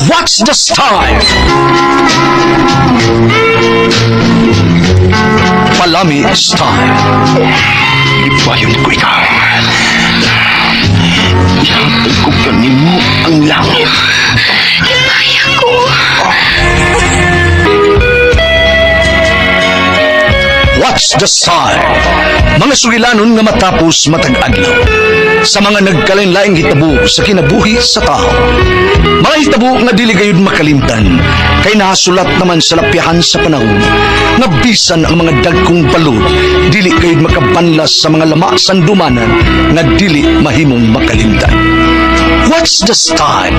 What's the style? Palami style. Ipayon ko ikaw. Ihatag ko kanimo ang langit. Kaya ko. What's the sign? Mga sugilanon nga matapos matag adlaw. Sa mga nagkalain-laing hitabo sa kinabuhi sa tao. Mga hitabo nga dili gayud makalimtan, kay nasulat naman sa lapihan sa panahon, nga bisan ang mga dagkong balod, dili gayud makabanlas sa mga lama sandumanan, nga dili mahimong makalimtan. What's the style?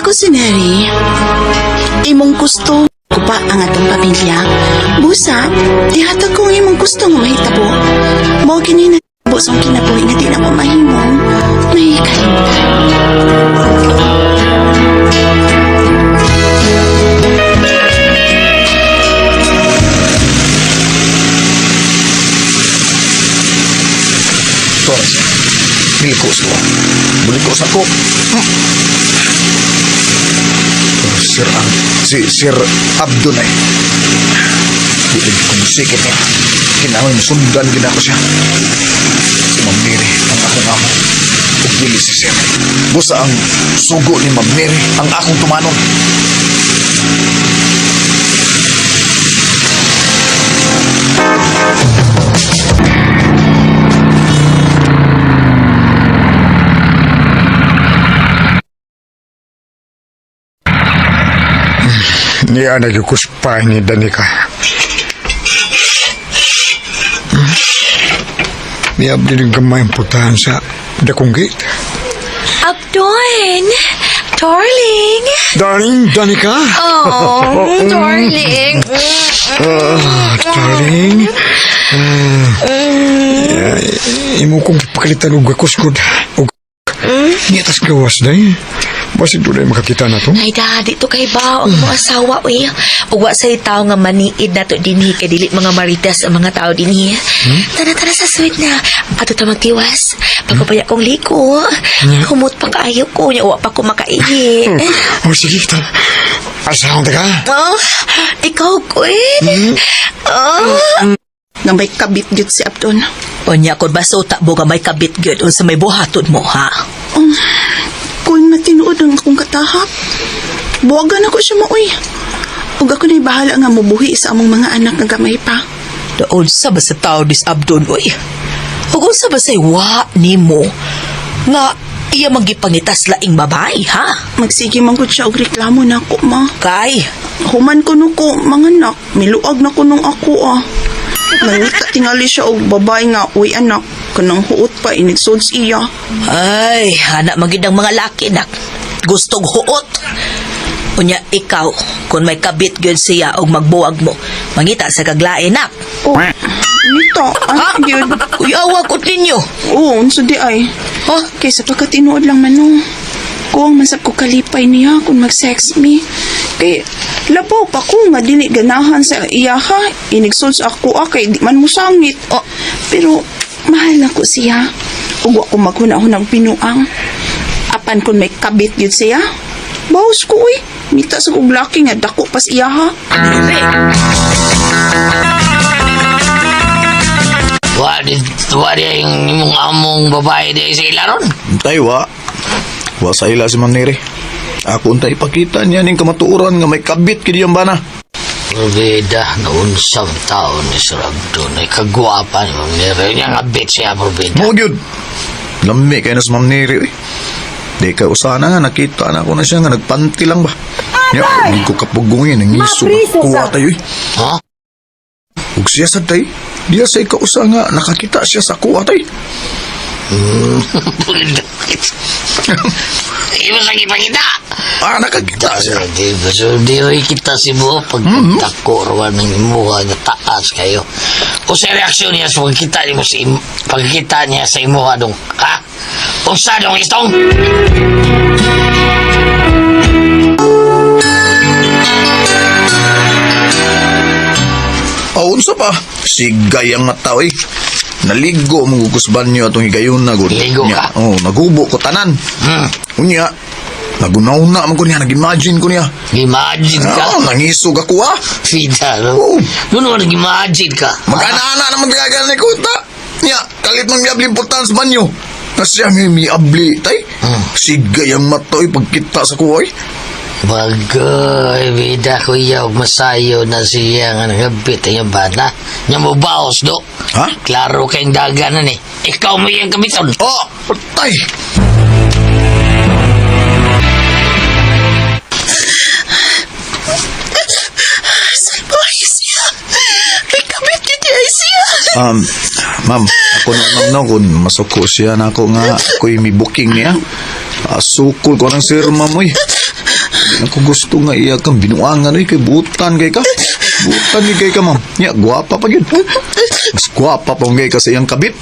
Ako si Neri. Imong gusto ko pa ang atong pamilya. Busa, ihatag ko ang imong gusto nga mahitabo. Mao kini natabo sa kinabuhi nga di na ko mahimong mahikalimtan. Torres, bilikos ko. Bilikos ako. Sir Abdul ay. Bulig kumusikit niya. Kinahanglan sundan gina ko siya. Si Ma'am Mary ang akong amo. Ug dili si Sir. Busa ang sugo ni Ma'am Mary ang akong tumanon. Niya nagikuspa ni Danica. Niya din gamay ang putahan sa dakong gate. Abdon! Darling! Darling, Danica? Oh, darling! Darling? Imo kong pakalitan og gakusgod. Og niya tas gawas day. Basi doon ay makakita na to. Ay, dadi to kay ba? Ang mga asawa, uy. Uwa sa'y tao nga maniid na to dinhi kay dili mga maritas ang mga tao dinhi. Tara-tara sa suwit na. Ato ta magtiwas. Pagkapaya kong liko. Humot pa kaayo ko. Uwa pa ko makaihi. Sige, ta. Asahang ka? Oh, ikaw, Queen. Oh. Nga may kabit gyud si Abdon. Unya, kung baso takbo nga may kabit gyud o sa may buhaton mo, ha? Kung natinuod ang akong katahap, buwagan ako siya maoy. Ug ako na'y bahala nga mubuhi sa among mga anak nga gamay pa. Doon sa ba sa tao dis Abdon, uy? Huwag sa ba sa'y wa ni mo nga iya magipangitas laing babae, ha? Magsige man gud siya og reklamo na ako, ma. Kay, Human ko no ko, mga anak, miluag na ko nung ako, Nangita tingali siya og babae nga, uy anak, kanang huot pa, inigsods iya. ay, anak magidang mga laki, nak. Gustong huot. Unya, ikaw, kung may kabit gyud siya og magbuwag mo, mangita sa kaglae, nak. Oh, nita, yun. Uyawa ko ninyo. Oo, unso di ay. Kaysa pagkatinuod lang man no. Kung masap ko kalipay niya kung mag-sex me. Kay, labaw pa ko nga dili ganahan sa iya ha. Inigsods ako kay di man mo sangit. Pero, mahal na ko siya. Ug wa ko maghunahunang pinuang. Apan kung may kabit yun siya, bawas ko uy. Mita sa kong laki nga dako pas iya ha. Wadi yung imong among babae di sa ilaron. Tay, wa sa ila si Ma'am Neri. Ako untay ipakita niya ning kamatuoran nga may kabit kini yung bana. Probeda na unsang taon ni Sir Abdon ay kagwapa ni Ma'am Neri. Niya nga bit siya, probeda. Mo gyud. Lami kay na si Ma'am Neri. Di ka usana nga nakita na ko na siya nga nagpanti lang ba. Ya, hindi ko kapugungin ang iso. Kuha tayo. Ha? Ug siya sa tay, diya sa ikausa nga nakakita siya sa kuha tay. Iba sa ipakita. Nakakita siya. Di ba kita si mo pagkako rawan ng imuha na taas kayo. Kung sa reaksyon niya sa pagkita niya sa imuha dong, ha? Kung sa dong itong? unsa pa? Sigay ang mata, oy. Naligo mo gugusban niyo atong higayon na gud. Ligo ka? Oh, nagubo ko tanan. Unya, nagunaw-na man ko niya, nag-imagine ko niya. Imagine ka. Nangisog ako Fida, Oh. no? Doon nag-imagine ka. Mag-ana-ana naman gagana ko ta. Nya, kalit man miabli importance banyo. Nasya may miabli, tay. Sigay ang mata, oy, pagkita sa kuway. Bagoy, bida ko yaw masayo na siya nga nagabit ang bata. Nya mo baos, do. Ha? Klaro kayong daganan eh. Ikaw mo yung kamiton. Oh, tay. Salbahe siya. May kabit niya di siya. Ma'am, ako na no, kung masuko siya na ako nga, ako'y may booking niya. Sukol ko ng sir, ma'am, oy. Hindi ko gusto nga iya kang binuangan, oy, kay butan kay ka. Butan ni kay ka, ma'am. Nya, gwapa pa yun. Mas gwapa pa ngay ka sa iyang kabit.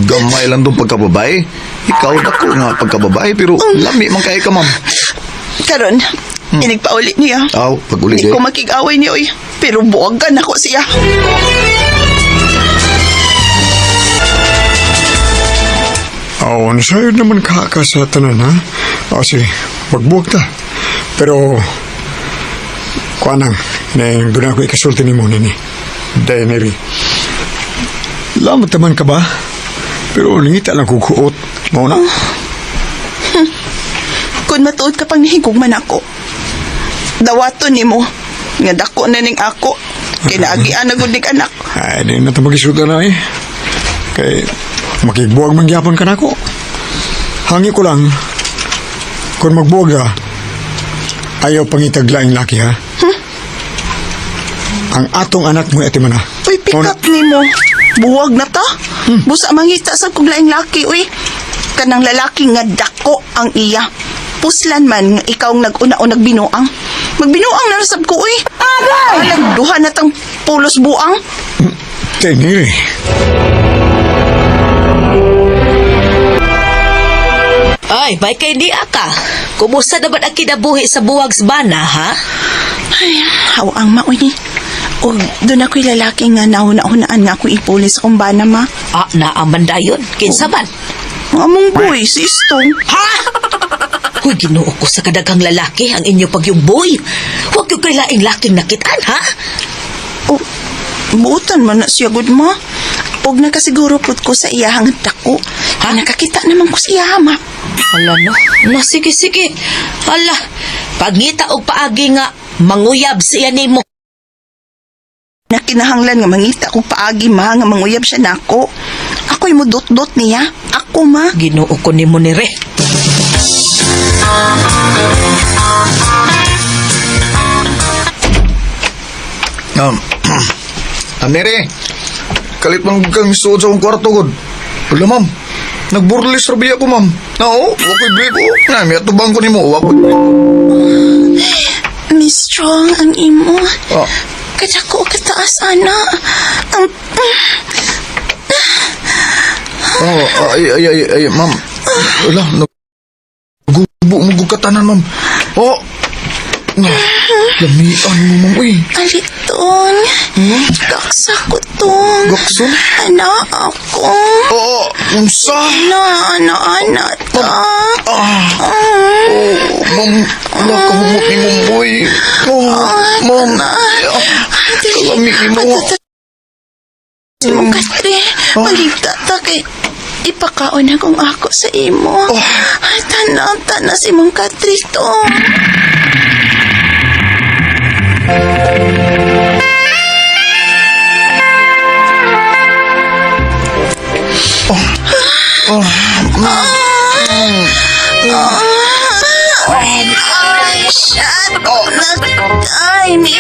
Gamay lang doon pagkababae. Ikaw dako nga pagkababae, pero lami man kay ka, ma'am. Karon, inigpaulit niya. Aw, pag-uli Hindi kay. ko makig-away niya, oy. Pero buwagan ako siya. Oo, nasayod naman ka sa tanan, ha? O, sige, magbuwag ta. Pero, kuanang, doon ako ikasulti ni mo, nini. Daenerys. Lamat naman ka ba? Pero, nangita lang kukuot. Mau na? Kung matuod ka pang nahigugman ako, dawaton ni mo. Nga dako na ning ako. Kinaagian na gud ning anak. Ay, di na ito magisuda na eh. Kay, makigbuwag mangyapon ka na ako. Hangi ko lang, kung magbuwag ka, ayaw pangitaglaing laki, ha? Ang atong anak mo, ati man, ha? Uy, pick Mau na? up ni mo. Buwag na ta. Busa mangita sa kuglaing laki, uy. Kanang lalaki nga dako ang iya. Puslan man nga ikaw ang nag-una o nagbinuang. Magbinuang na nasab ko, uy. Nagduha na tang pulos buang. Teniri. Ay, may kay di ka. Kumusta naman ang kinabuhi sa buwag bana, ha? Ay, hawang mauy. O, doon ako'y lalaki nga nauna-unaan nga ako ipulis akong bana, ma. Ah, naaman dayon. Kinsa man? Among boy, si Istong. Ha? Huy, ginoo ko sa kadaghang lalaki ang inyo pag yung boy. Huwag yung kailaing laking nakitaan, ha? O, buutan man na siya, good ma. Og nakasiguro pud ko sa iyahang dako. Ha, nakakita naman ko sa iya, ma. Hala no. No, sige, sige. Hala, pagngita og paagi nga, manguyab siya nimo. Nakinahanglan nga mangita ko paagi, ma, nga manguyab siya nako. Ako'y mudot-dot niya. Ako, ma. Ginoo ko nimo ni Re. Nere, kalit man kang misuod sa akong kwarto, god. Wala, ma'am. Nagburlis rabi ako, ma'am. Oo, wako'y break, oh. Na, may atubang ko ni mo, wako'y break. Miss Strong ang imo. Ah, Kadako kataas, ana. Ang... ay, ma'am. Wala, nagubo mo katanan, ma'am. Oh, lamian mo, ma'am, uy. Aliton. Kaksa ko to. Gakson? Ana ako. Oo, unsa? Ana ta. Ma'am, wala ka humot ni mong boy. Ma'am, kalami ni mo. Mong katri, maligta ta kay ipakaon akong ako sa imo. Tanaw si mong katri to. Ay, shut up. Ay, ni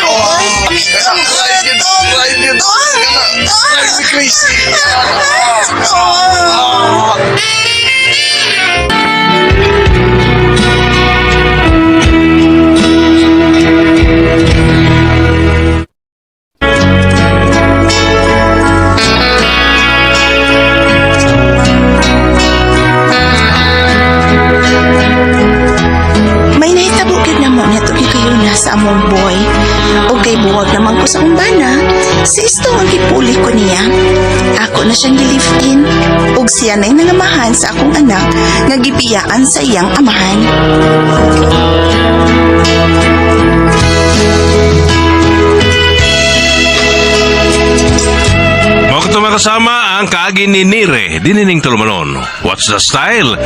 May nahitabo gid na mo niya to kayo na sa among boy. O kay buwag naman ko sa umbana, si Istong ang gipuli ko niya. Ako na siyang gilive-in, ug siya na'y nangamahan sa akong anak nga gibiyaan sa iyang amahan. Mga kasama ang kaagi ni Nire, dinining tulumanon. What's the style?